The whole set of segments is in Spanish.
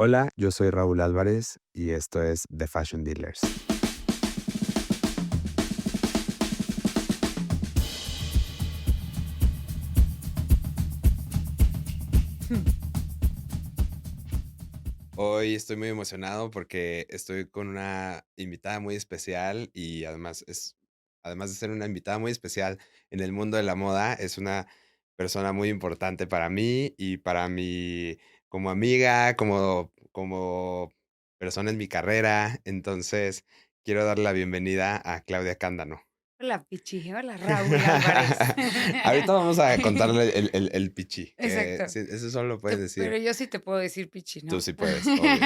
Hola, yo soy Raúl Álvarez y esto es The Fashion Dealers. Hoy estoy muy emocionado porque estoy con una invitada muy especial y además de ser una invitada muy especial en el mundo de la moda, es una persona muy importante para mí y para mi como amiga, como persona en mi carrera. Entonces, quiero darle la bienvenida a Claudia Cándano. Hola, Pichi. Hola, Raúl Álvarez. Ahorita vamos a contarle el pichi, que Exacto. sí, eso solo lo puedes Pero decir yo sí te puedo decir Pichi, tú ¿no? sí puedes, obvio.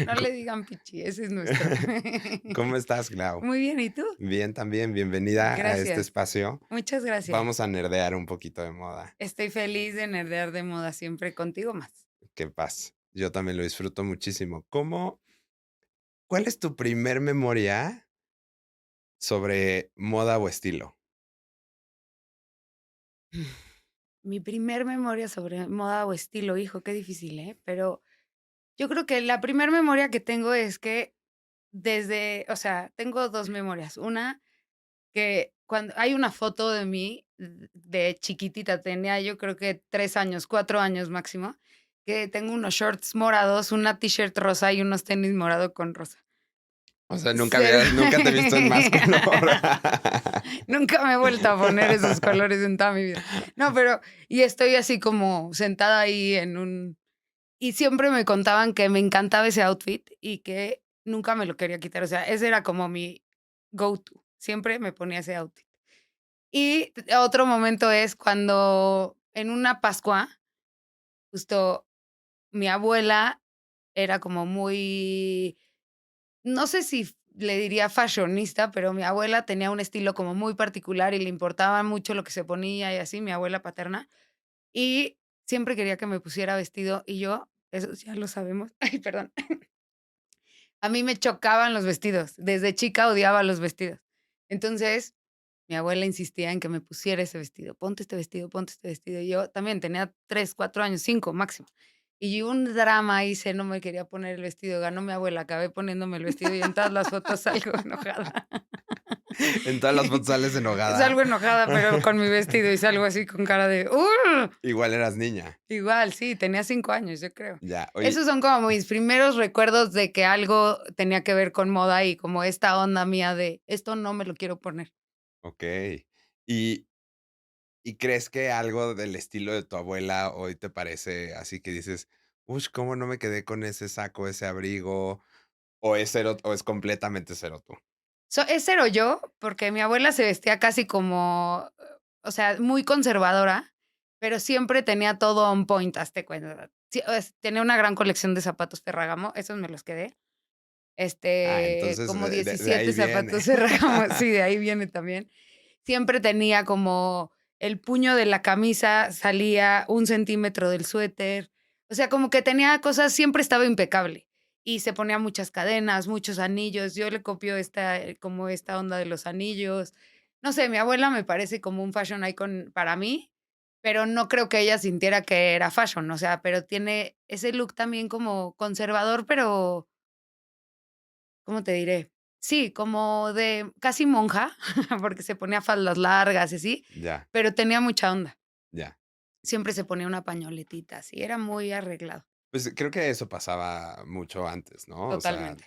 No Co le digan Pichi, ese es nuestro. ¿Cómo estás, Clau? Muy bien, ¿y tú? Bien, también, bienvenida a este Gracias. espacio. Muchas gracias. Vamos a nerdear un poquito de moda. Estoy feliz de nerdear de moda siempre contigo más. Qué paz. Yo también lo disfruto muchísimo. ¿Cuál es tu primer memoria sobre moda o estilo? Mi primer memoria sobre moda o estilo, hijo, qué difícil, ¿eh? Pero yo creo que la primer memoria que tengo es que o sea, tengo 2 memorias. Una que cuando hay una foto de mí de chiquitita, tenía yo creo que 3 años, 4 años máximo, que tengo unos shorts morados, una t-shirt rosa y unos tenis morado con rosa. O sea, Serio. nunca te he visto en más color. Nunca me he vuelto a poner esos colores en toda mi vida. No, pero y estoy así como sentada ahí y siempre me contaban que me encantaba ese outfit y que nunca me lo quería quitar. O sea, ese era como mi go to. Siempre me ponía ese outfit. Y otro momento es cuando en una Pascua, justo mi abuela era como muy, no sé si le diría fashionista, pero mi abuela tenía un estilo como muy particular y le importaba mucho lo que se ponía y así, mi abuela paterna, y siempre quería que me pusiera vestido y yo, eso ya lo sabemos, ay, perdón, a mí me chocaban los vestidos, desde chica odiaba los vestidos. Entonces, mi abuela insistía en que me pusiera ese vestido, ponte este vestido. Y yo también tenía 3, 4 años, 5 máximo. Y un drama hice, no me quería poner el vestido, ganó mi abuela, acabé poniéndome el vestido y en todas las fotos salgo enojada. En todas las fotos sales enojada. Salgo enojada, pero con mi vestido y salgo así con cara de Igual eras niña. igual, sí, tenía 5 años, yo creo. Ya, oye, Esos son como mis primeros recuerdos de que algo tenía que ver con moda y como esta onda mía de esto no me lo quiero poner. okey. ¿Y y crees que algo del estilo de tu abuela hoy te parece así que dices: "Ush, cómo no me quedé con ese saco, ese abrigo", o es completamente cero tú? Es cero yo, porque mi abuela se vestía casi como, o sea, muy conservadora, pero siempre tenía todo on point, hazte cuenta. Sí, tenía una gran colección de zapatos Ferragamo, esos me los quedé. Ah, entonces Como de 17 ahí viene. zapatos Ferragamo, sí, de ahí viene también. Siempre tenía como el puño de la camisa salía 1 centímetro del suéter. O sea, como que tenía cosas, siempre estaba impecable. Y se ponía muchas cadenas, muchos anillos. Yo le copio como esta onda de los anillos. No sé, mi abuela me parece como un fashion icon para mí, pero no creo que ella sintiera que era fashion, o sea, pero tiene ese look también como conservador, pero ¿cómo te diré? Sí, como de casi monja, porque se ponía faldas largas y así, Ya, pero tenía mucha onda. ya. Siempre se ponía una pañoletita así, era muy arreglado, Pues, creo que eso pasaba mucho antes, ¿no? O sea, totalmente.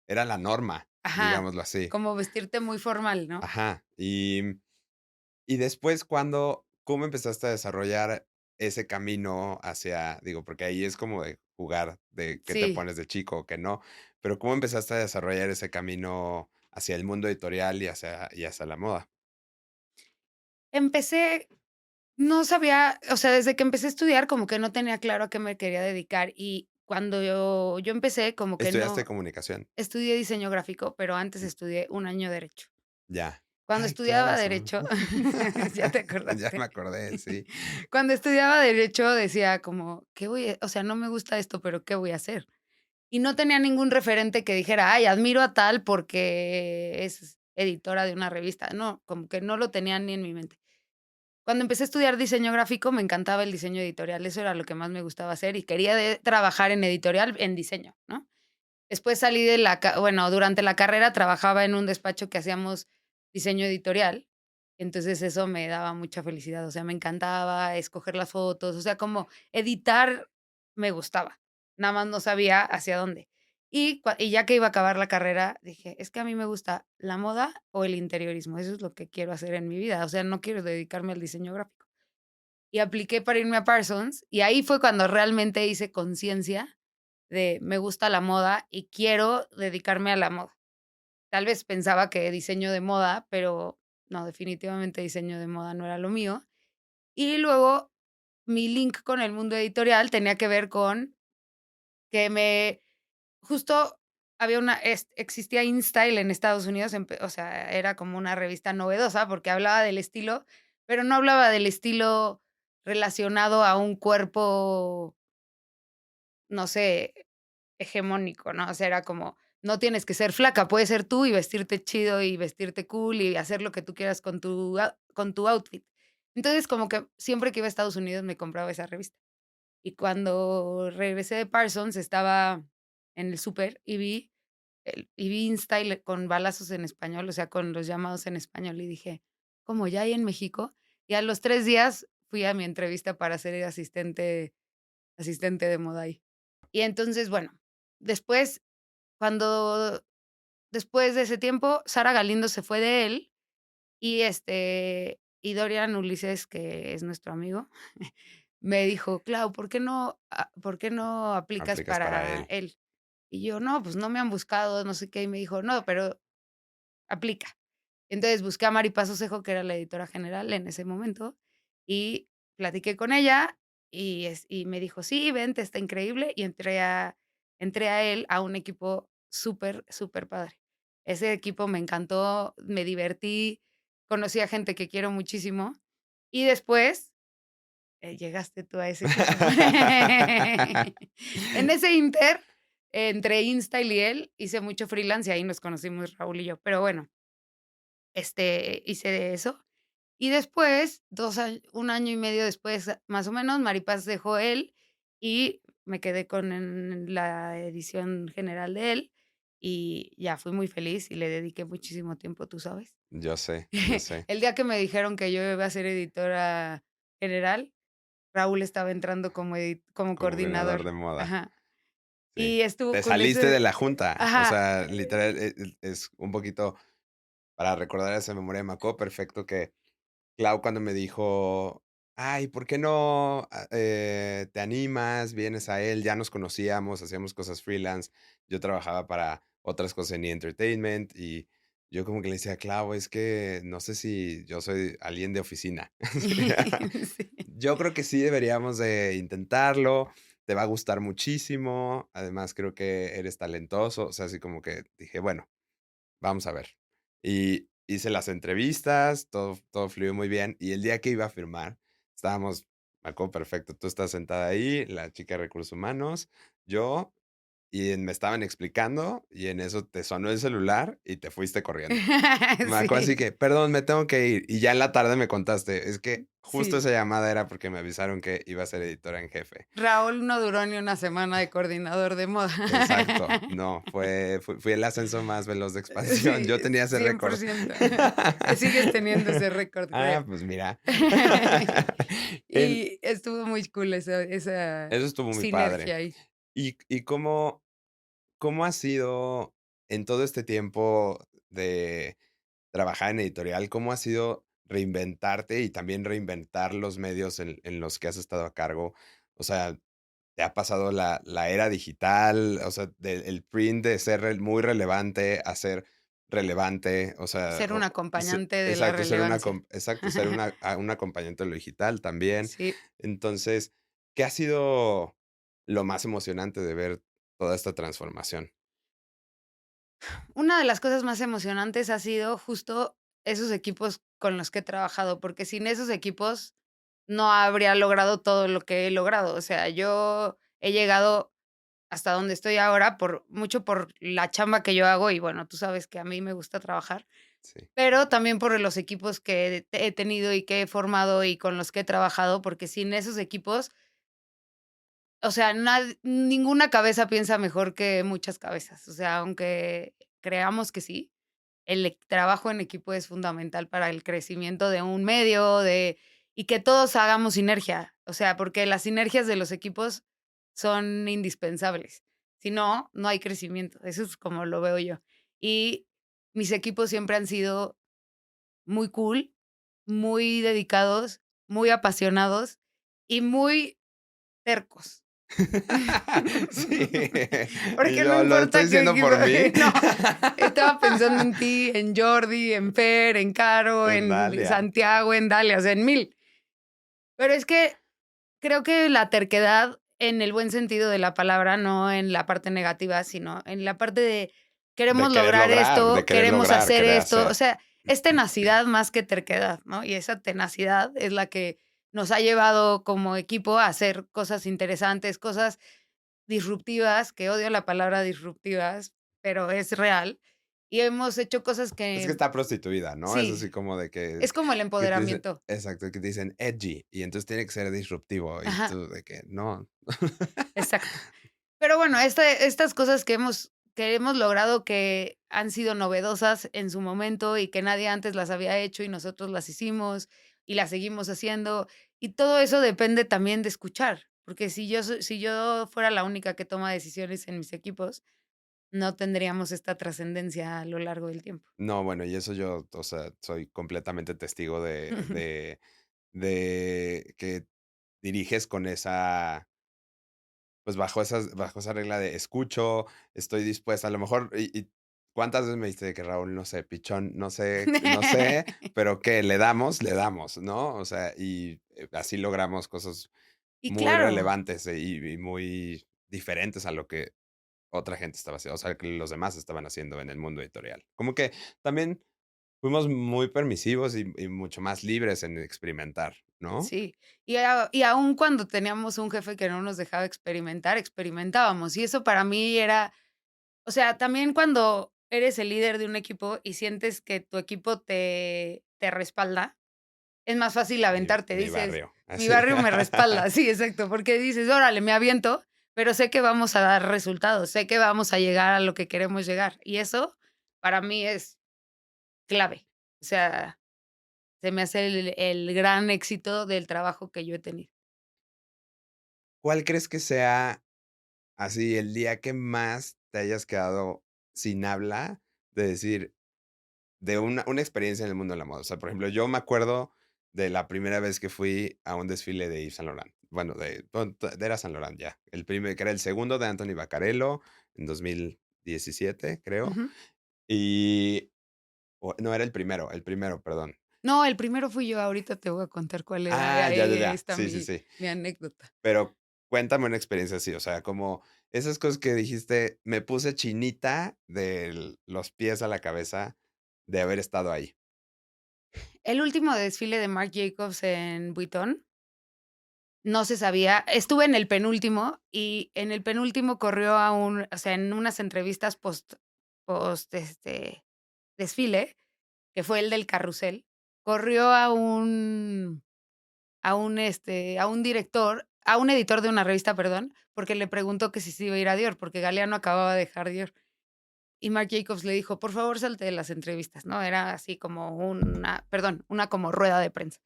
era la norma, Ajá, digámoslo así. como vestirte muy formal, ¿no? Ajá. Y después, cómo empezaste a desarrollar ese camino hacia digo, porque ahí es como de jugar, de qué te Sí, pones de chico o qué no, pero, ¿cómo empezaste a desarrollar ese camino hacia el mundo editorial y hacia la moda? empecé, no sabía, o sea, desde que empecé a estudiar como que no tenía claro a qué me quería dedicar y cuando yo empecé como que Estudiaste no comunicación. estudié diseño gráfico, pero antes Mm, estudié 1 año derecho. ya. Cuando Ay, qué estudiaba razón. derecho, ya te Ya me acordaste. acordé, sí. Cuando estudiaba derecho decía como, o sea, no me gusta esto, pero ¿qué voy a hacer? Y no tenía ningún referente que dijera: "Ay, admiro a tal porque es editora de una revista". No, como que no lo tenía ni en mi mente. Cuando empecé a estudiar diseño gráfico, me encantaba el diseño editorial, eso era lo que más me gustaba hacer y quería trabajar en editorial, en diseño, ¿no? Después salí de bueno, durante la carrera trabajaba en un despacho que hacíamos diseño editorial, entonces eso me daba mucha felicidad, o sea, me encantaba escoger las fotos, o sea, como editar me gustaba, nada más no sabía hacia dónde. Y ya que iba a acabar la carrera, dije, es que a mí me gusta la moda o el interiorismo, eso es lo que quiero hacer en mi vida, o sea, no quiero dedicarme al diseño gráfico. Y apliqué para irme a Parsons y ahí fue cuando realmente hice conciencia de me gusta la moda y quiero dedicarme a la moda. Tal vez pensaba que diseño de moda, pero no, definitivamente diseño de moda no era lo mío. Y luego mi link con el mundo editorial tenía que ver con que justo había existía InStyle en Estados Unidos, o sea, era como una revista novedosa porque hablaba del estilo, pero no hablaba del estilo relacionado a un cuerpo, no sé, hegemónico, ¿no? O sea, era como, no tienes que ser flaca, puedes ser tú y vestirte chido y vestirte cool y hacer lo que tú quieras con tu outfit. Entonces, como que siempre que iba a Estados Unidos me compraba esa revista. Y cuando regresé de Parsons, estaba en el súper y vi InStyle con balazos en español, o sea, con los llamados en español, y dije: "¿Cómo, ya hay en México?". Y a los 3 días fui a mi entrevista para ser asistente de moda ahí. Y entonces, bueno, después, cuando después de ese tiempo, Sara Galindo se fue de él y Dorian Ulises, que es nuestro amigo, me dijo: "Clau, por qué no aplicas Aplicas para para él. él?". Y yo: "No, pues no me han buscado, no sé qué". Y me dijo: "No, pero aplica". Entonces busqué a Mari Pazo Cejo, que era la editora general en ese momento, y platiqué con ella y me dijo: "Sí, vente, está increíble", y entré a él, a un equipo súper, súper padre. Ese equipo me encantó, me divertí, conocí a gente que quiero muchísimo, y después, llegaste tú a ese equipo. En ese inter, entre InStyle y él, hice mucho freelance y ahí nos conocimos Raúl y yo, pero bueno, hice de eso. Y después, 1 año y medio después, más o menos, Maripaz dejó él y me quedé con la edición general de él, y ya fui muy feliz y le dediqué muchísimo tiempo, ¿tú sabes? Yo sé, yo sé. El día que me dijeron que yo iba a ser editora general, Raúl estaba entrando como Como coordinador coordinador. de moda. Ajá. Sí. Y estuvo Te cool saliste de ese. la junta. O Ajá. sea, literal, es un poquito para recordar esa memoria, me acuerdo perfecto que Clau cuando me dijo: "Ay, ¿por qué no, te animas? Vienes a él". Ya nos conocíamos, hacíamos cosas freelance. Yo trabajaba para otras cosas en E! Entertainment, y yo como que le decía: "Clau, es que no sé si yo soy alguien de oficina". Sí. Yo creo que sí deberíamos de intentarlo, te va a gustar muchísimo, además creo que eres talentoso, o sea, así como que dije: "Bueno, vamos a ver". Y hice las entrevistas, todo fluyó muy bien, y el día que iba a firmar, estábamos, me acuerdo perfecto, tú estás sentada ahí, la chica de recursos humanos, yo, y me estaban explicando, y en eso te sonó el celular y te fuiste corriendo. Me acuerdo así Sí, que: "Perdón, me tengo que ir", y ya en la tarde me contaste: "Es que justo sí. esa llamada era porque me avisaron que iba a ser editora en jefe". Raúl no duró ni una semana de coordinador de moda. Exacto. No, fui el ascenso más veloz de expansión. Sí, Yo tenía ese récord. 100%. Sigues teniendo ese récord, Ah, creo. pues mira. El Y estuvo muy cool esa Eso estuvo muy padre. sinergia ahí. ¿Y cómo ha sido en todo este tiempo de trabajar en editorial, cómo ha sido reinventarte y también reinventar los medios en los que has estado a cargo? O sea, ¿te ha pasado la era digital? O sea, del el print de ser muy relevante a ser relevante, o sea, Ser un acompañante de la exacto, ser una relevancia. exacto, ser un acompañante de lo digital también. Sí. Entonces, ¿qué ha sido lo más emocionante de ver toda esta transformación? Una de las cosas más emocionantes ha sido justo esos equipos con los que he trabajado, porque sin esos equipos no habría logrado todo lo que he logrado. O sea, yo he llegado hasta donde estoy ahora por mucho por la chamba que yo hago y bueno, tú sabes que a mí me gusta trabajar, Sí. pero también por los equipos que he tenido y que he formado y con los que he trabajado, porque sin esos equipos, o sea, ninguna cabeza piensa mejor que muchas cabezas. O sea, aunque creamos que sí, trabajo en equipo es fundamental para el crecimiento de un medio, y que todos hagamos sinergia. O sea, porque las sinergias de los equipos son indispensables. Si no, no hay crecimiento. Eso es como lo veo yo. Y mis equipos siempre han sido muy cool, muy dedicados, muy apasionados y muy tercos. Sí. Y Porque no yo, ¿lo estoy importa qué diciendo equipo por mí? no, estaba pensando en ti, en Jordi, en Fer, en Caro, En en Dalia. Santiago, en Dalia, o sea, en 1000. Pero es que creo que la terquedad, en el buen sentido de la palabra, no en la parte negativa, sino en la parte de queremos lograr De esto, querer queremos lograr, hacer querer esto, o hacer. sea, es tenacidad más que terquedad, ¿no? Y esa tenacidad es la que nos ha llevado como equipo a hacer cosas interesantes, cosas disruptivas, que odio la palabra disruptivas, pero es real. Y hemos hecho cosas Es que que está prostituida, ¿no? Es así sí, como de es como el que te dicen empoderamiento. exacto, que te dicen edgy, y entonces tiene que ser disruptivo, y Ajá, tú de que no. exacto. Pero bueno, estas cosas que hemos logrado que han sido novedosas en su momento y que nadie antes las había hecho y nosotros las hicimos y las seguimos haciendo. Y todo eso depende también de escuchar, porque si yo fuera la única que toma decisiones en mis equipos, no tendríamos esta trascendencia a lo largo del tiempo. No, bueno, y eso yo, o sea, soy completamente testigo de que diriges con esa, pues, bajo esa regla de escucho, estoy dispuesta, a lo mejor, y ¿cuántas veces me dijiste de que Raúl, no sé, pichón, no sé, pero que le damos, ¿no? O sea, y, así logramos cosas Y muy claro, relevantes, y muy diferentes a lo que otra gente estaba haciendo, o sea, que los demás estaban haciendo en el mundo editorial. Como que también fuimos muy permisivos y mucho más libres en experimentar, ¿no? sí. Y aun cuando teníamos un jefe que no nos dejaba experimentar, experimentábamos. Y eso para mí era, o sea, también cuando eres el líder de un equipo y sientes que tu equipo te respalda, es más fácil Mi aventarte. mi Dices: barrio, "Mi así. barrio me respalda". Sí, exacto, porque dices: "Órale, me aviento, pero sé que vamos a dar resultados, sé que vamos a llegar a lo que queremos llegar". Y eso para mí es clave. O sea, se me hace el gran éxito del trabajo que yo he tenido. ¿Cuál crees que sea, así, el día que más te hayas quedado sin habla de decir, de una experiencia en el mundo de la moda? O sea, por ejemplo, yo me acuerdo de la primera vez que fui a un desfile de Yves Saint Laurent. Bueno, era Saint Laurent ya. Que era el segundo de Anthony Vaccarello en 2017, creo. Ujú. Y no, era el primero, perdón. No, el primero fui yo, ahorita te voy a contar cuál era, Ah, ya, ya, ahí ya. está Sí, sí, mi sí. mi anécdota. Pero cuéntame una experiencia así, o sea, como esas cosas que dijiste, me puse chinita de los pies a la cabeza de haber estado ahí. El último desfile de Marc Jacobs en Vuitton, no se sabía, estuve en el penúltimo, y en el penúltimo corrió o sea, en unas entrevistas desfile, que fue el del carrusel, corrió a un director, a un editor de una revista, perdón, porque le preguntó que si se iba a ir a Dior, porque Galeano acababa de dejar Dior. Y Marc Jacobs le dijo: "Por favor, salte de las entrevistas", ¿no? Era así como una como rueda de prensa.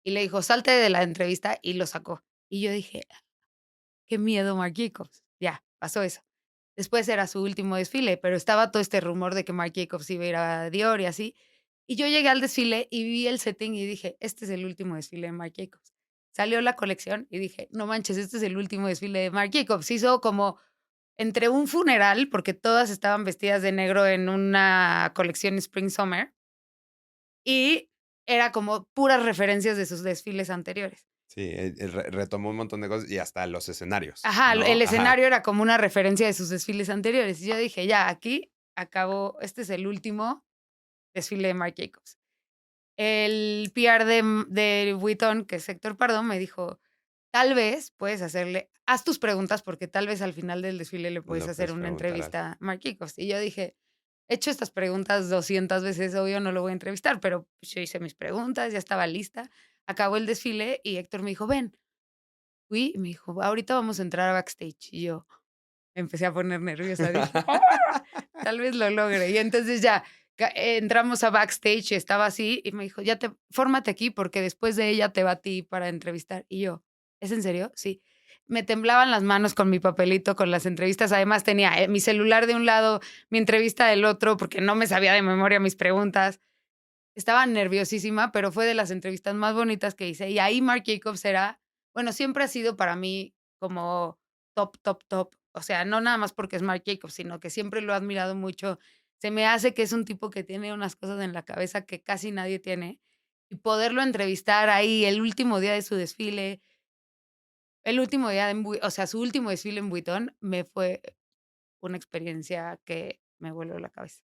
Y le dijo: "Salte de la entrevista", y lo sacó. Y yo dije: "Qué miedo, Marc Jacobs". Ya, pasó eso. Después era su último desfile, pero estaba todo este rumor de que Marc Jacobs iba a ir a Dior y así. Y yo llegué al desfile y vi el setting y dije: "Este es el último desfile de Marc Jacobs". Salió la colección y dije: "No manches, este es el último desfile de Marc Jacobs". Hizo como entre un funeral, porque todas estaban vestidas de negro en una colección Spring Summer, y era como puras referencias de sus desfiles anteriores. Sí, retomó un montón de cosas y hasta los escenarios, Ajá, el ¿no? Ajá. escenario era como una referencia de sus desfiles anteriores. Y yo dije: "Ya, aquí acabó, este es el último desfile de Marc Jacobs". El PR de Vuitton, que es Héctor Pardo, me dijo: "Tal vez puedes haz tus preguntas, porque tal vez al final del desfile le puedes Lo hacer puedes una preguntar al entrevista a Marc Jacobs". Y yo dije: he hecho estas preguntas 200 veces, obvio no lo voy a entrevistar, pero, pues, yo hice mis preguntas, ya estaba lista. Acabó el desfile y Héctor me dijo: "Ven". Fui y me dijo: "Ahorita vamos a entrar a backstage". Y yo me empecé a poner nerviosa, dije: "¡Ah! Tal vez lo logre". Y entonces ya entramos a backstage, y estaba así, y me dijo: "Ya te fórmate aquí, porque después de ella te va a ti para entrevistar". Y yo: "¿Es en serio?". "Sí". Me temblaban las manos con mi papelito, con las entrevistas. Además, tenía, mi celular de un lado, mi entrevista del otro, porque no me sabía de memoria mis preguntas. Estaba nerviosísima, pero fue de las entrevistas más bonitas que hice. Y ahí Marc Jacobs era, bueno, siempre ha sido para mí como top, top, top. O sea, no nada más porque es Marc Jacobs, sino que siempre lo he admirado mucho. Se me hace que es un tipo que tiene unas cosas en la cabeza que casi nadie tiene. Y poderlo entrevistar ahí el último día de su desfile, el último día o sea, su último desfile en Vuitton, me fue una experiencia que me voló la cabeza.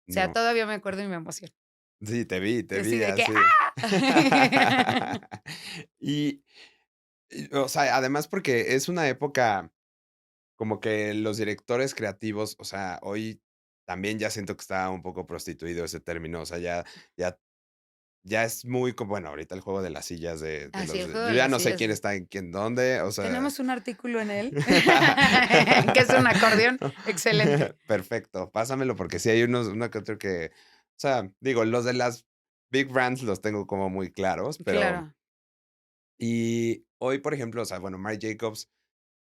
O sea, No. todavía me acuerdo y me emociono. Sí, te Y así vi de que así. ¡ah! Y o sea, además porque es una época como que los directores creativos, o sea, hoy también ya siento que está un poco prostituido ese término, o sea, ya ya es muy como bueno, ahorita el juego de las sillas de Así, los el juego yo de ya las no sé sillas quién es está en quién dónde, o sea. tenemos un artículo en él, que es un acordeón, excelente. Perfecto, pásamelo porque sí hay uno que otro que, o sea, digo, los de las big brands los tengo como muy claros, pero Claro. y hoy, por ejemplo, o sea, bueno, Marc Jacobs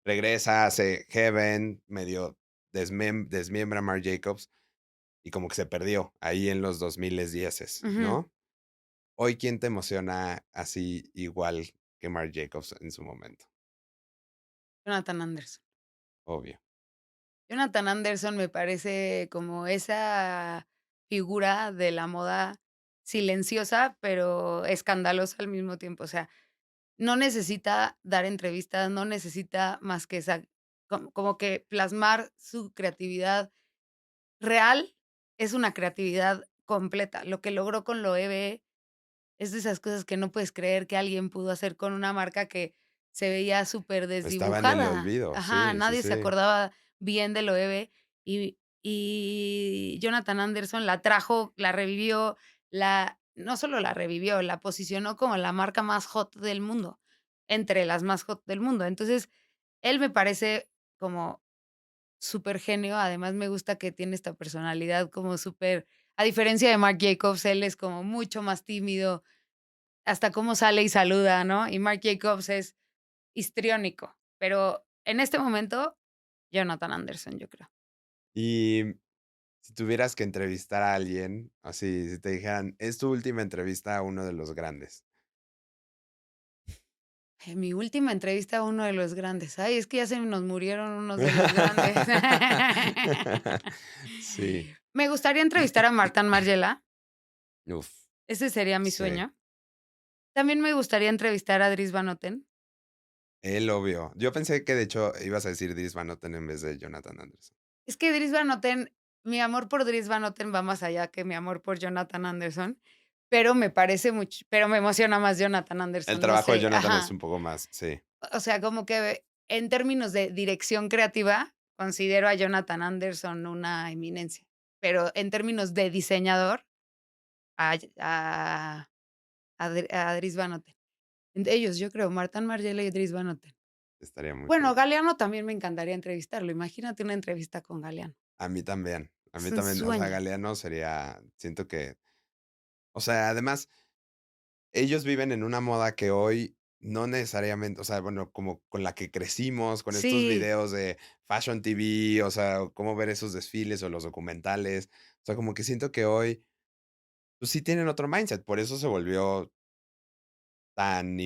regresa, hace Heaven, medio desmiembra a Marc Jacobs y como que se perdió ahí en los 2010, Ujú. ¿no? Hoy, ¿quién te emociona así igual que Marc Jacobs en su momento? Jonathan Anderson. Obvio. Jonathan Anderson me parece como esa figura de la moda silenciosa, pero escandalosa al mismo tiempo. O sea, no necesita dar entrevistas, no necesita más que esa como que plasmar su creatividad real, es una creatividad completa. Lo que logró con Loewe es de esas cosas que no puedes creer que alguien pudo hacer con una marca que se veía súper Estaba en el desdibujada. olvido, Ajá, sí, sí, nadie se sí. acordaba bien de Loewe y Jonathan Anderson la trajo, la revivió, la no solo la revivió, la posicionó como la marca más hot del mundo, entre las más hot del mundo. Entonces, él me parece como súper genio. Además, me gusta que tiene esta personalidad como súper a diferencia de Marc Jacobs, él es como mucho más tímido, hasta cómo sale y saluda, ¿no? Y Marc Jacobs es histriónico, pero en este momento, Jonathan Anderson, yo creo. Y si tuvieras que entrevistar a alguien, así, si te dijeran, es tu última entrevista a uno de los grandes. En mi última entrevista a uno de los grandes. Ay, es que ya se nos murieron unos de los grandes. Sí. Me gustaría entrevistar a Martin Margiela, Uf, ese sería mi sí. sueño. También me gustaría entrevistar a Dries Van Noten. El obvio. Yo pensé que de hecho ibas a decir Dries Van Noten en vez de Jonathan Anderson. Es que Dries Van Noten, mi amor por Dries Van Noten va más allá que mi amor por Jonathan Anderson, pero me parece mucho pero me emociona más Jonathan El Anderson, no trabajo de sé, Jonathan es ajá. un poco más, sí. O sea, como que en términos de dirección creativa, considero a Jonathan Anderson una eminencia, pero en términos de diseñador, a Dries Van Noten. Entre ellos, yo creo, Martin Margiela y Dries Van Noten. Estaría muy Bueno, cool. Galeano también me encantaría entrevistarlo. Imagínate una entrevista con Galeano. A mí también. A Es mí un también. O sea, sueño. Galeano sería. Siento que. O sea, además, ellos viven en una moda que hoy no necesariamente, o sea, bueno, como con la que crecimos, con estos Sí, videos de Fashion TV, o sea, cómo ver esos desfiles o los documentales. O sea, como que siento que hoy, pues sí tienen otro mindset. Por eso se volvió tan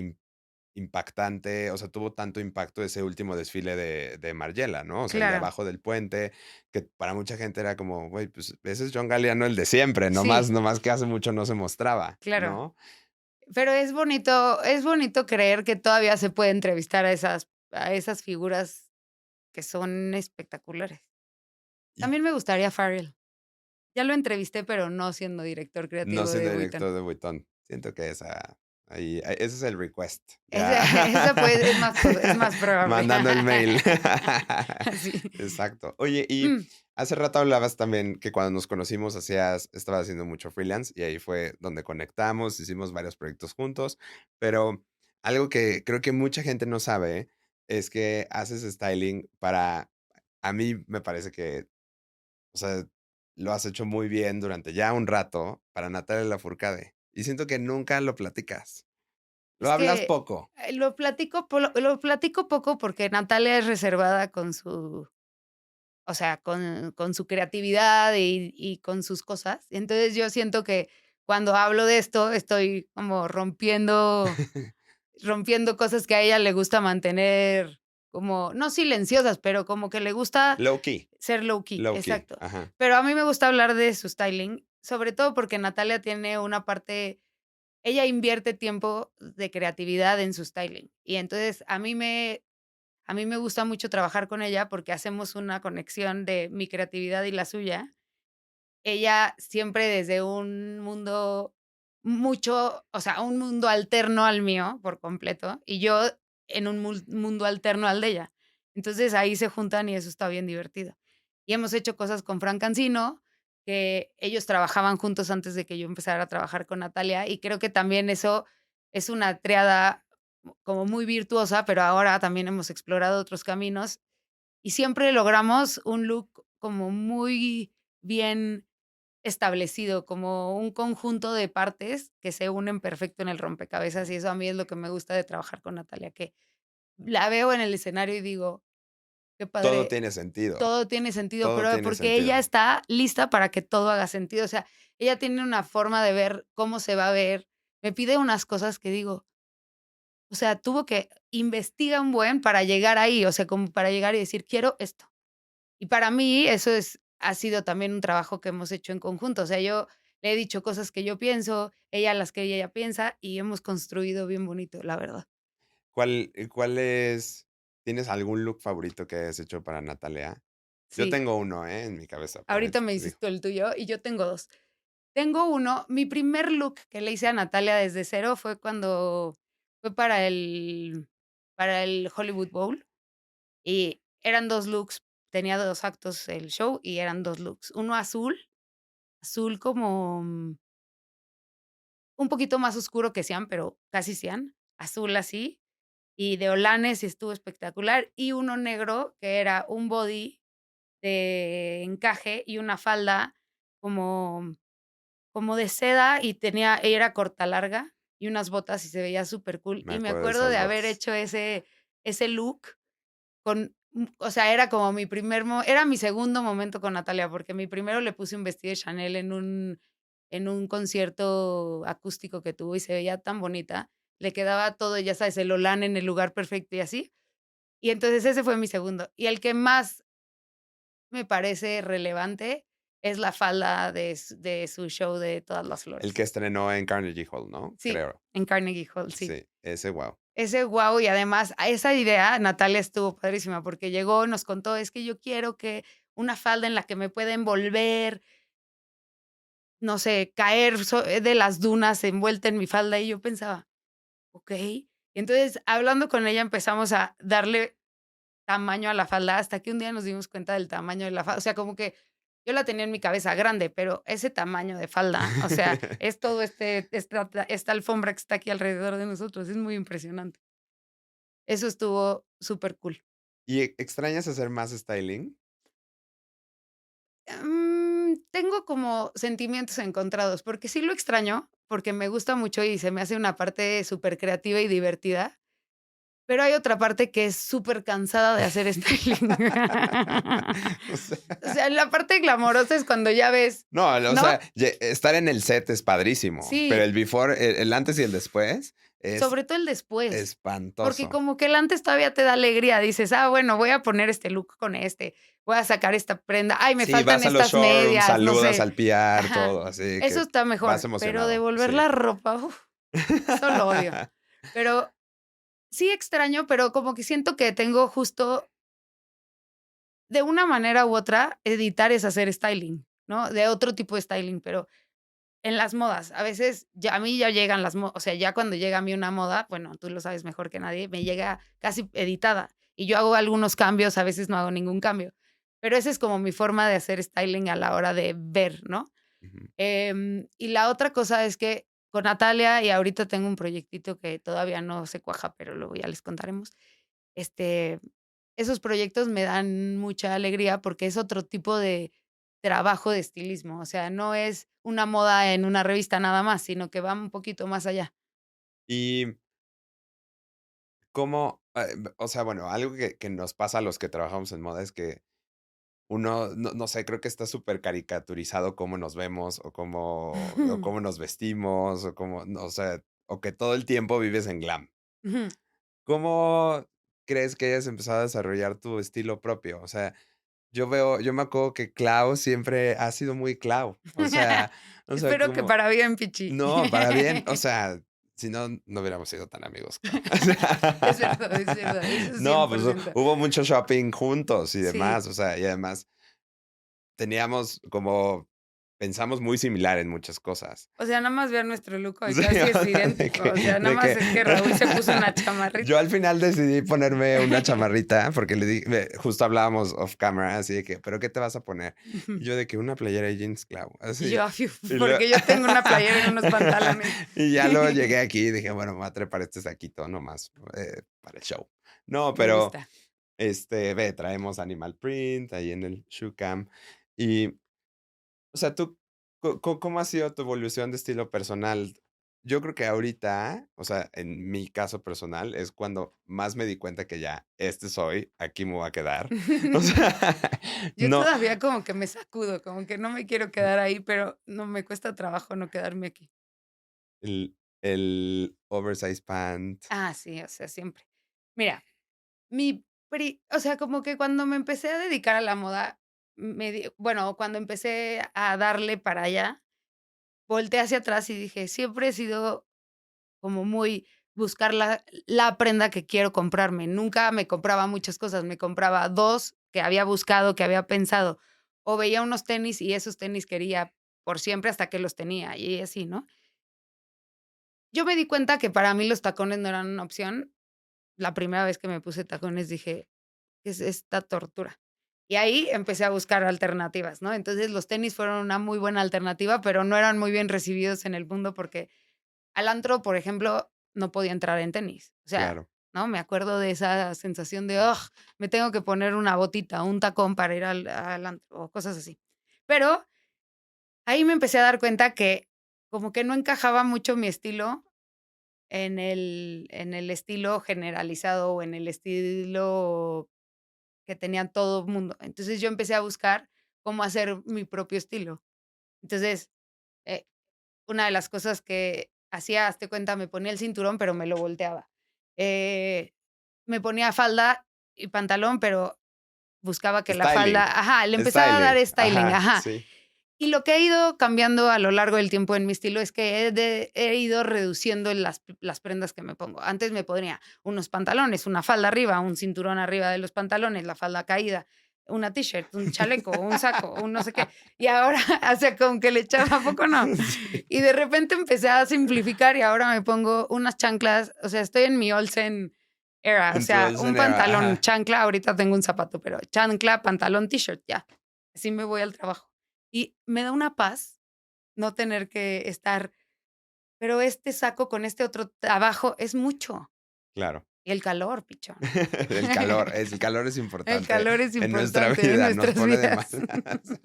impactante, o sea, tuvo tanto impacto ese último desfile de Margiela, ¿no? O sea, el de claro, abajo del puente, que para mucha gente era como, güey, pues ese es John Galliano el de siempre, sí, nomás que hace mucho no se mostraba, claro. ¿no? Pero es bonito creer que todavía se puede entrevistar a esas figuras que son espectaculares. Y También me gustaría Farrell. Ya lo entrevisté, pero no siendo director no creativo de siendo Vuitton. director de Vuitton, siento que esa. ese es el request. Ese Ya. ese puede es más probable. Mandando el mail. Sí. Exacto. Oye, y Mm, hace rato hablabas también que cuando nos conocimos estabas haciendo mucho freelance y ahí fue donde conectamos, hicimos varios proyectos juntos, pero algo que creo que mucha gente no sabe es que haces styling a mí me parece que, o sea, lo has hecho muy bien durante ya un rato para Natalia Lafourcade y siento que nunca lo platicas. Lo es hablas que, poco. lo platico poco porque Natalia es reservada con su o sea, con su creatividad y con sus cosas. Entonces, yo siento que cuando hablo de esto, estoy como rompiendo cosas que a ella le gusta mantener como, no silenciosas, pero como que le gusta Low key, ser low key, low key. exacto. Ajá. Pero a mí me gusta hablar de su styling, sobre todo porque Natalia tiene una parte ella invierte tiempo de creatividad en su styling. Y entonces a mí me gusta mucho trabajar con ella porque hacemos una conexión de mi creatividad y la suya. Ella siempre desde un mundo o sea, un mundo alterno al mío por completo, y yo en un mundo alterno al de ella. Entonces ahí se juntan y eso está bien divertido. Y hemos hecho cosas con Fran Cancino, que ellos trabajaban juntos antes de que yo empezara a trabajar con Natalia, y creo que también eso es una triada como muy virtuosa, pero ahora también hemos explorado otros caminos y siempre logramos un look como muy bien establecido, como un conjunto de partes que se unen perfecto en el rompecabezas, y eso a mí es lo que me gusta de trabajar con Natalia, que la veo en el escenario y digo: "Qué Todo padre, tiene sentido, todo tiene sentido", todo pero tiene porque ella sentido. está lista para que todo haga sentido, o sea, ella tiene una forma de ver cómo se va a ver, me pide unas cosas que digo, o sea, tuvo que investiga un buen para llegar ahí, o sea, como para llegar y decir: "Quiero esto". Y para mí eso ha sido también un trabajo que hemos hecho en conjunto. O sea, yo le he dicho cosas que yo pienso, ella las que ella piensa y hemos construido bien bonito, la verdad. ¿Cuál es tienes algún look favorito que hayas hecho para Natalia? Yo Sí, tengo uno, en mi cabeza, pero ahorita ahorita me te dices digo. tú el tuyo y yo tengo 2. Tengo uno, mi primer look que le hice a Natalia desde cero fue cuando fue para el Hollywood Bowl y eran 2 looks, tenía 2 actos el show y eran 2 looks. Uno azul como un poquito más oscuro que cian, pero casi cian, azul así, y de holanes, y estuvo espectacular, y uno negro, que era un body de encaje y una falda como como de seda, y era corta larga, y unas botas, y se veía súper cool. Me Y me acuerdo de acuerdo esas de haber botas. hecho ese look o sea, era como era mi segundo momento con Natalia, porque mi primero le puse un vestido de Chanel en un concierto acústico que tuvo y se veía tan bonita. Le quedaba todo, ya sabes, el holán en el lugar perfecto y así. Y entonces ese fue mi segundo. Y el que más me parece relevante es la falda de su show de Todas las El flores. que estrenó en Carnegie Hall, ¿no? Sí, Creo. en Carnegie Hall, sí. Sí, ese, guau. Ese guau, y además, a esa idea, Natalia estuvo padrísima, porque llegó, nos contó: "Es que yo quiero que una falda en la que me pueda envolver, no sé, caer de las dunas envuelta en mi falda", y yo pensaba: "Okey". Y entonces, hablando con ella, empezamos a darle tamaño a la falda, hasta que un día nos dimos cuenta del tamaño de la falda, o sea, como que yo la tenía en mi cabeza grande, pero ese tamaño de falda, o sea, es todo esta alfombra que está aquí alrededor de nosotros, es muy impresionante. Eso estuvo súper cool. ¿Y extrañas hacer más styling? Tengo como sentimientos encontrados, porque sí lo extraño, porque me gusta mucho y se me hace una parte súper creativa y divertida, pero hay otra parte que es súper cansada de hacer styling. O sea, O sea, la parte glamorosa es cuando ya ves, no, o ¿no? sea, estar en el set es padrísimo, pero Sí, el before, el antes y el después es sobre todo el después, porque espantoso. como que el antes todavía te da alegría, dices: "Ah, bueno, voy a poner este look con este, voy a sacar esta prenda, ay, me Sí, faltan vas a los estas showrooms, medias", no saludas sé. al PR, Ajá, todo, así eso que está vas mejor, pero emocionado, devolver sí. la ropa, eso lo odio. Pero sí extraño, pero como que siento que tengo justo, de una manera u otra, editar es hacer styling, ¿no? De otro tipo de styling, pero En las modas, a veces ya a mí ya llegan las o sea, ya cuando llega a mí una moda, bueno, tú lo sabes mejor que nadie, me llega casi editada y yo hago algunos cambios, a veces no hago ningún cambio, pero esa es como mi forma de hacer styling a la hora de ver, ¿no? Ujú. Y la otra cosa es que con Natalia, y ahorita tengo un proyectito que todavía no se cuaja, pero luego ya les contaremos. Este, esos proyectos me dan mucha alegría porque es otro tipo de trabajo de estilismo. O sea, no es una moda en una revista nada más, sino que va un poquito más allá. Y cómo, o sea, bueno, algo que nos pasa a los que trabajamos en moda es que uno, no sé, creo que está súper caricaturizado cómo nos vemos o cómo nos vestimos o cómo, no, o sea, o que todo el tiempo vives en glam. Ujú. ¿Cómo crees que hayas empezado a desarrollar tu estilo propio? O sea, yo me acuerdo que Clau siempre ha sido muy Clau. O sea, Espero que como, para bien, Pichi. no, para bien, o sea, si no, no hubiéramos sido tan amigos, Clau. Es verdad, eso es No, pues 100%. hubo mucho shopping juntos y Sí, demás, o sea, y además teníamos como, pensamos muy similar en muchas cosas. o sea, nada más ver nuestro look hoy, Sí, casi o es sea, de idéntico. que, O sea, nada de más que es que Raúl se puso una yo chamarrita. al final decidí ponerme una chamarrita porque le dije, justo hablábamos off camera, así de que, ¿pero qué te vas a poner? Y yo de que una playera y jeans, Clau, Y así. yo, afiu, Y, luego- porque yo tengo una playera y unos pantalones. y ya luego llegué aquí y dije, bueno, me voy a trepar este saquito nomás para el show. No, Me pero, gusta. ve, traemos Animal Print ahí en el Shoe Cam. Y o sea, tú, ¿cómo ha sido tu evolución de estilo personal? Yo creo que ahorita, o sea, en mi caso personal, es cuando más me di cuenta que ya, este soy, aquí me voy a quedar. O sea, Yo no, todavía como que me sacudo, como que no me quiero quedar ahí, pero no me cuesta trabajo no quedarme aquí. el oversize pant. Ah, sí, o sea, siempre. Mira, o sea, como que cuando me empecé a dedicar a la moda, bueno, cuando empecé a darle para allá, volteé hacia atrás y dije, siempre he sido como muy buscar la prenda que quiero comprarme. Nunca me compraba muchas cosas, me compraba 2 que había buscado, que había pensado, o veía unos tenis y esos tenis quería por siempre hasta que los tenía, y así, ¿no? Yo me di cuenta que para mí los tacones no eran una opción. La primera vez que me puse tacones dije: "¿Qué es esta tortura?". Y ahí empecé a buscar alternativas, ¿no? Entonces, los tenis fueron una muy buena alternativa, pero no eran muy bien recibidos en el mundo porque al antro, por ejemplo, no podía entrar en tenis. O sea, Claro, ¿no? Me acuerdo de esa sensación de: "Ugh, me tengo que poner una botita, un tacón para ir al antro", o cosas así. Pero ahí me empecé a dar cuenta que como que no encajaba mucho mi estilo en el estilo generalizado o en el estilo que tenía todo el mundo. Entonces, yo empecé a buscar cómo hacer mi propio estilo. Entonces, eh, una de las cosas que hacía, hazte cuenta, me ponía el cinturón, pero me lo volteaba. Eh, Me ponía falda y pantalón, pero buscaba que la styling, falda ajá, le empezaba a styling, dar styling, ajá, ajá. sí, Y lo que ha ido cambiando a lo largo del tiempo en mi estilo es que he ido reduciendo las prendas que me pongo. Antes me ponía unos pantalones, una falda arriba, un cinturón arriba de los pantalones, la falda caída, una t-shirt, un chaleco, un saco, un no sé qué. Y ahora, o sea, con que le echaba ¿a poco no? sí, Y de repente empecé a simplificar y ahora me pongo unas chanclas, o sea, estoy en mi Olsen era, o en tu sea, un Olsen era, pantalón, ajá, chancla, ahorita tengo un zapato, pero chancla, pantalón, t-shirt, ya. Así me voy al trabajo. Y me da una paz no tener que estar, pero este saco con este otro abajo es mucho. claro. Y el calor, pichón. El calor es El importante calor es en nuestra importante en vida, nos nuestras pone de vidas. malas.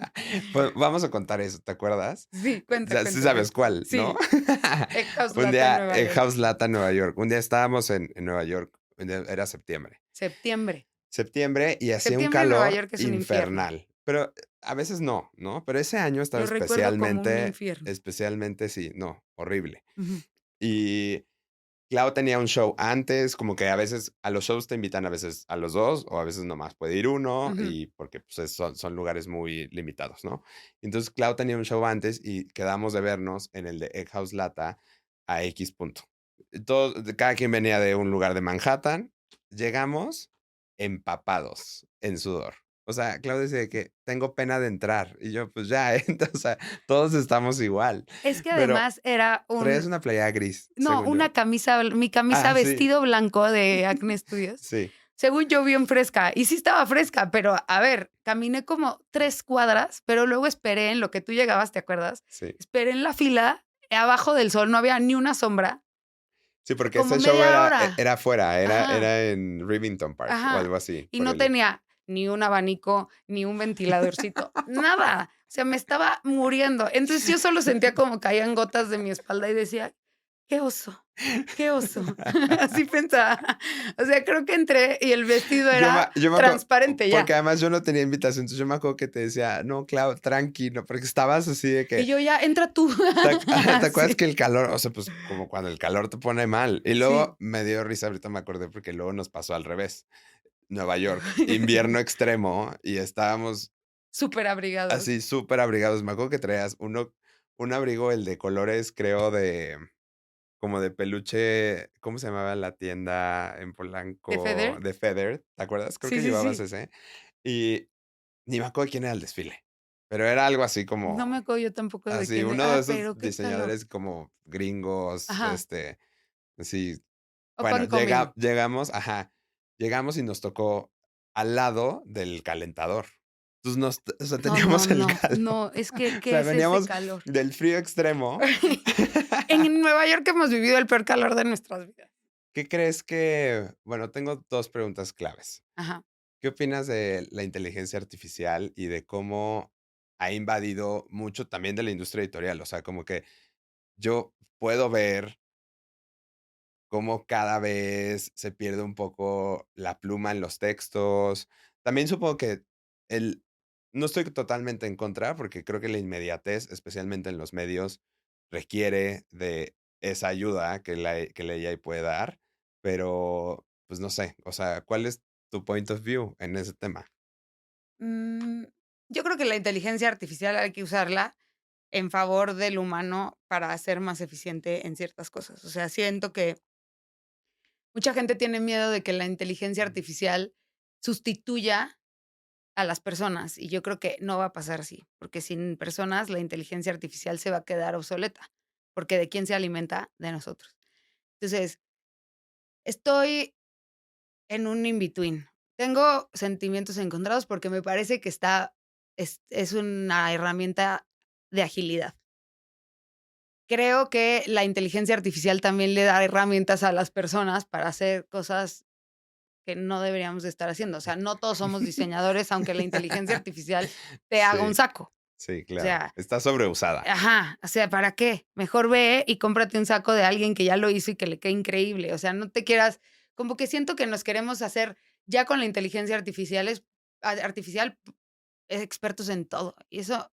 Pues, vamos a contar eso, ¿te acuerdas? Sí, cuenta, Ya sí cuenta, sabes cuenta. cuál, ¿no? Sí, Egghouse Un Lata en día Nueva en York. House Lata, Nueva York. Un día estábamos en Nueva York, era septiembre. Septiembre. Septiembre y hacía un Septiembre en Nueva calor York es un infierno. infernal, pero a veces no, ¿no? Pero ese año estaba Lo recuerdo como un especialmente, infierno. especialmente sí, no, horrible. Ujú, Y Clau tenía un show antes, como que a veces a los shows te invitan a veces a los dos o a veces nomás puede ir uno ujú. y porque pues, son lugares muy limitados, ¿no? Entonces Clau tenía un show antes y quedamos de vernos en el de Egg House Lata a X punto. Cada quien venía de un lugar de Manhattan, llegamos empapados en sudor. O sea, Claudia dice de que tengo pena de entrar. Y yo, pues ya, o sea, todos estamos igual. Es que Pero además era traías una playera gris, no, según yo. una camisa, mi camisa Ah, sí, vestido blanco de Acne Studios. sí, Según yo, bien fresca. Y sí estaba fresca, pero a ver, caminé como 3 cuadras, pero luego esperé en lo que tú llegabas, ¿te acuerdas? sí. Esperé en la fila, abajo del sol, no había ni una sombra, Sí, porque como este show media era, hora. era afuera, era, Ajá, era en Rivington Park o ajá. algo así, Y por no el... tenía ni un abanico, ni un ventiladorcito, nada. O sea, me estaba muriendo. Entonces yo solo sentía como caían gotas de mi espalda y decía, qué oso, qué oso. Así pensaba. O sea, creo que entré y el vestido era Yo me acuerdo, transparente porque ya. además yo no tenía invitación, entonces yo me acuerdo que te decía, no, Clau, tranquilo, porque estabas así de Y que, yo ya, entra tú. ¿te acuerdas que Sí, el calor, o sea, pues como cuando el calor te pone mal? Y sí. luego me dio risa, ahorita me acordé porque luego nos pasó al revés. Nueva York, invierno extremo, y estábamos Súper abrigados. así súper abrigados. Me acuerdo que traías un abrigo, el de colores, creo, de como de peluche, ¿cómo se llamaba la tienda en ¿De Polanco? Feder? De Feather, ¿te acuerdas? Creo Sí, que sí, llevabas sí. ese. Y ni me acuerdo quién era el desfile, pero era algo así No me como, acuerdo yo tampoco de así, quién. uno de esos Pero qué calor. diseñadores como gringos, Ajá. así. Bueno, Open Comedy. llegamos, ajá, llegamos y nos tocó al lado del calentador. Entonces o sea, No, no, teníamos el no, calor, no. Es que, o ¿qué sea, es ese veníamos calor? del frío extremo. En Nueva York hemos vivido el peor calor de nuestras vidas. ¿Qué crees que? Bueno, tengo 2 preguntas claves. Ajá. ¿Qué opinas de la inteligencia artificial y de cómo ha invadido mucho también de la industria editorial? O sea, como que yo puedo ver cómo cada vez se pierde un poco la pluma en los textos. También supongo que el no estoy totalmente en contra, porque creo que la inmediatez, especialmente en los medios, requiere de esa ayuda que la AI puede dar, pero, pues, no sé, o sea, ¿cuál es tu point of view en ese tema? Mm, yo creo que la inteligencia artificial hay que usarla en favor del humano para ser más eficiente en ciertas cosas. O sea, siento que mucha gente tiene miedo de que la inteligencia artificial sustituya a las personas, y yo creo que no va a pasar así, porque sin personas la inteligencia artificial se va a quedar obsoleta, porque ¿de quién se alimenta? De nosotros. Entonces, estoy en un in between. Tengo sentimientos encontrados porque me parece que es una herramienta de agilidad. Creo que la inteligencia artificial también le da herramientas a las personas para hacer cosas que no deberíamos de estar haciendo. O sea, no todos somos diseñadores, aunque la inteligencia artificial te haga un Sí, saco. sí, O claro. sea, Está sobreusada. ajá, o sea, ¿para qué? Mejor ve y cómprate un saco de alguien que ya lo hizo y que le quede increíble. O sea, no te quieras, como que siento que nos queremos hacer ya con la inteligencia artificial expertos en todo. Y eso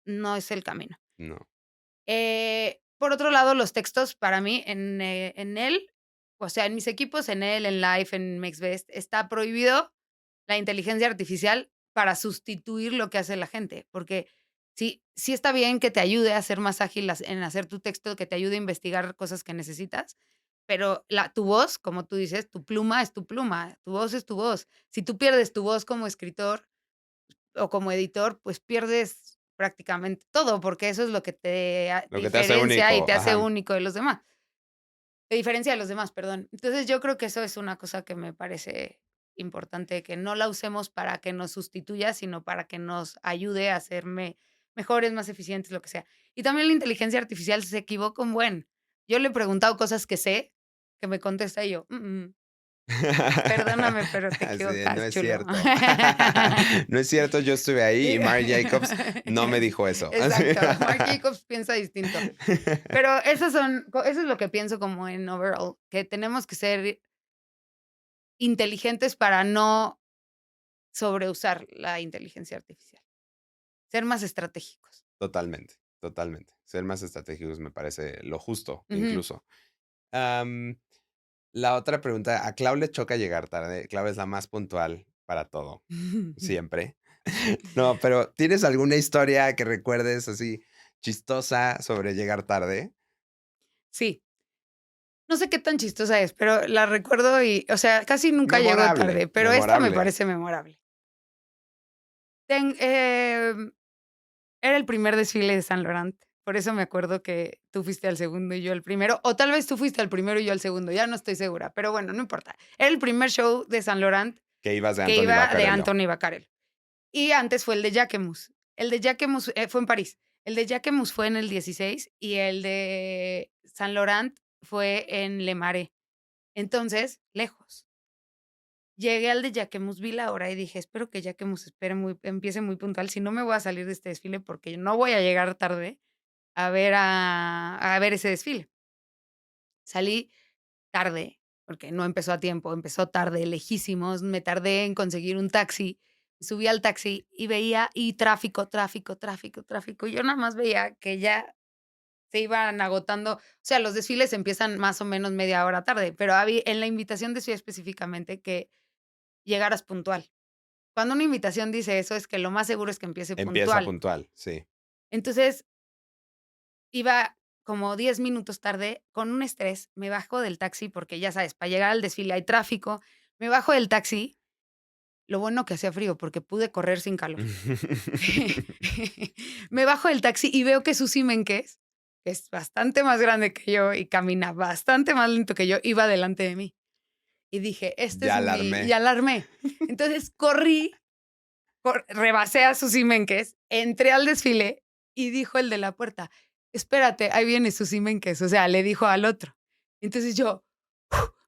no es el camino. No, Por otro lado, los textos para mí en él, o sea, en mis equipos, en él, en Live, en Mexbest, está prohibido la inteligencia artificial para sustituir lo que hace la gente, porque sí está bien que te ayude a ser más ágil en hacer tu texto, que te ayude a investigar cosas que necesitas, pero tu voz, como tú dices, tu pluma es tu pluma, tu voz es tu voz. Si tú pierdes tu voz como escritor o como editor, pues pierdes prácticamente todo, porque eso es lo que te lo que te hace diferencia y único, te hace ajá. único de los demás. Te diferencia de los demás, perdón. Entonces, yo creo que eso es una cosa que me parece importante, que no la usemos para que nos sustituya, sino para que nos ayude a ser mejores, más eficientes, lo que sea. Y también la inteligencia artificial se equivoca un buen. Yo le he preguntado cosas que sé, que me contesta y yo, perdóname, pero te Así de, no equivocas, es chulo. cierto. No es cierto, yo estuve ahí y Marc Jacobs no me dijo eso. Así. Exacto, Marc Jacobs piensa distinto. Pero eso es lo que pienso como en overall, que tenemos que ser inteligentes para no sobreusar la inteligencia artificial, ser más estratégicos. Totalmente, totalmente. Ser más estratégicos me parece lo justo, Ujú. incluso. Am, la otra pregunta, a Clau le choca llegar tarde. Clau es la más puntual para todo, siempre. No, pero ¿tienes alguna historia que recuerdes así chistosa sobre llegar tarde? Sí, no sé qué tan chistosa es, pero la recuerdo y, o sea, casi nunca llego Memorable, tarde, pero esta me memorable. parece memorable. Ten Era el primer desfile de Saint Laurent, por eso me acuerdo que tú fuiste al segundo y yo al primero, o tal vez tú fuiste al primero y yo al segundo, ya no estoy segura, pero bueno, no importa. Era el primer show de Saint Laurent Que ibas de que Anthony iba de Vaccarello. Anthony Vaccarello. Y antes fue el de Jacquemus. El de Jacquemus, fue en París. El de Jacquemus fue en el 16 y el de Saint Laurent fue en Le Marais. Entonces, lejos. Llegué al de Jacquemus, vi la hora y dije: "Espero que Jacquemus empiece muy puntual, si no me voy a salir de este desfile porque no voy a llegar tarde a ver ese desfile". Salí tarde, porque no empezó a tiempo, empezó tarde, lejísimos, me tardé en conseguir un taxi, subí al taxi y veía tráfico, tráfico, tráfico, tráfico. Yo nada más veía que ya se iban agotando, o sea, los desfiles empiezan más o menos media hora tarde, pero había en la invitación decía específicamente que llegaras puntual. Cuando una invitación dice eso, es que lo más seguro es que empiece Empieza puntual. puntual, sí. Entonces, iba como 10 minutos tarde, con un estrés, me bajo del taxi, porque ya sabes, para llegar al desfile hay tráfico, me bajo del taxi, lo bueno que hacía frío, porque pude correr sin calor. Me bajo del taxi y veo que Susi Menkes, que es bastante más grande que yo y camina bastante más lento que yo, iba delante de mí. Y dije: "Este es Ya la mi", y armé. alarmé. Entonces corrí, rebasé a Susi Menkes, entré al desfile y dijo el de la puerta: "Espérate, ahí viene Susi Menkes", o sea, le dijo al otro. Entonces yo,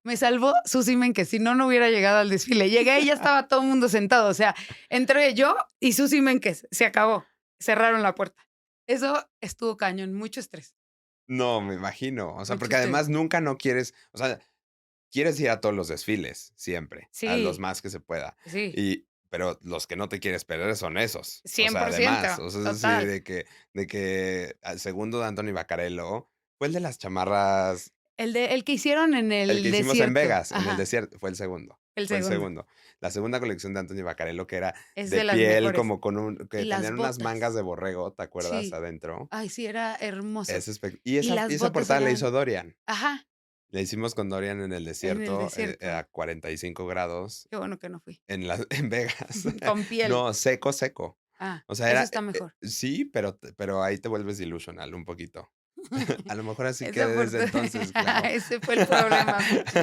me salvó Susi Menkes, si no, no hubiera llegado al desfile. Llegué y ya estaba todo el mundo sentado, o sea, entré yo y Susi Menkes, se acabó, cerraron la puerta. Eso estuvo cañón, mucho estrés, No, me imagino. O sea, mucho porque estrés. además nunca no quieres, o sea, quieres ir a todos los desfiles, siempre, a los Sí, más que se pueda. sí, Pero los que no te quieres perder son esos. O sea, 100%, además, o sea, es así total. de que al segundo de Anthony Vaccarello fue el de las chamarras, El que hicieron en el que el hicimos en desierto, Vegas, en el ajá, desierto, fue el segundo. el Fue el segundo, segundo. La segunda colección de Anthony Vaccarello, que era es de de las piel, mejores. como con un, Y que las tenían unas mangas botas, de borrego, ¿te acuerdas? sí. Adentro. Ay, sí, era hermoso. Y Y las esa botas portada la eran hizo Dorian. ajá, La hicimos con Dorian en el en el desierto, desierto. a 45 grados Qué bueno que no fui. en Vegas. Con piel. No, seco, seco. Ah, O sea, eso era, está mejor. sí, pero ahí te vuelves delusional un poquito. A lo mejor así Esa quedé desde porta entonces, claro. ese fue el problema, Pichi.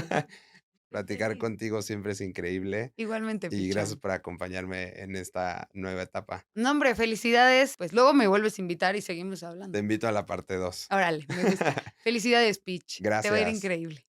Platicar Sí, contigo siempre es increíble igualmente, y gracias Pichón. por acompañarme en esta nueva etapa. No, hombre, felicidades. Pues luego me vuelves a invitar y seguimos Te hablando. invito a la parte 2. Órale, me gusta. Felicidades, Pitch. Te va a ir Gracias. increíble.